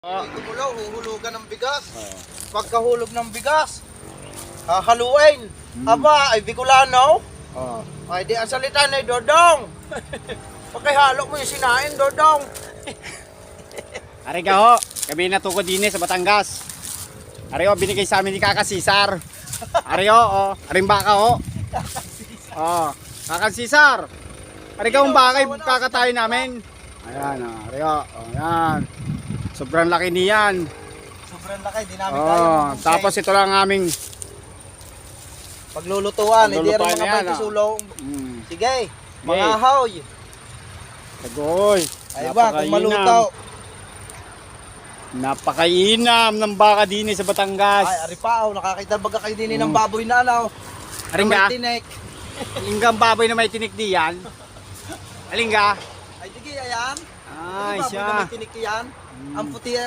Gumulaw, huhulugan ng bigas. Pagkahulog ng bigas, haluin. Aba, ay Bicolano. Ay di ang salita na Dodong. Pagkahalo mo yung sinain, Dodong. Ari ka ho, kami natukod din sa Batangas. Ari ho, binigay sa amin ni Kaka Cesar. Ari ho, aring baka ho. Kaka Cesar. Ari ka ang baka yung kakatayo namin. Ayan, ari ho, ayan. Sobrang laki niyan. Sobrang laki, di namin kaya. Tapos ito lang aming paglulutuan, hindi rin paglulutuan mga yan, may sulong. Sige, mga Okay. ahoy. tagoy. Ay ba, kung malutaw. Napakainam ng baka din sa Batangas. Ay, aripaw, nakakita baga kayo din ng baboy na ano. Aring na ka? may tinik. Alinggang baboy na may tinik diyan. Alingga? Ay, digi, ayan. Ay, Baboy siya. na may tinik yan. Ang puti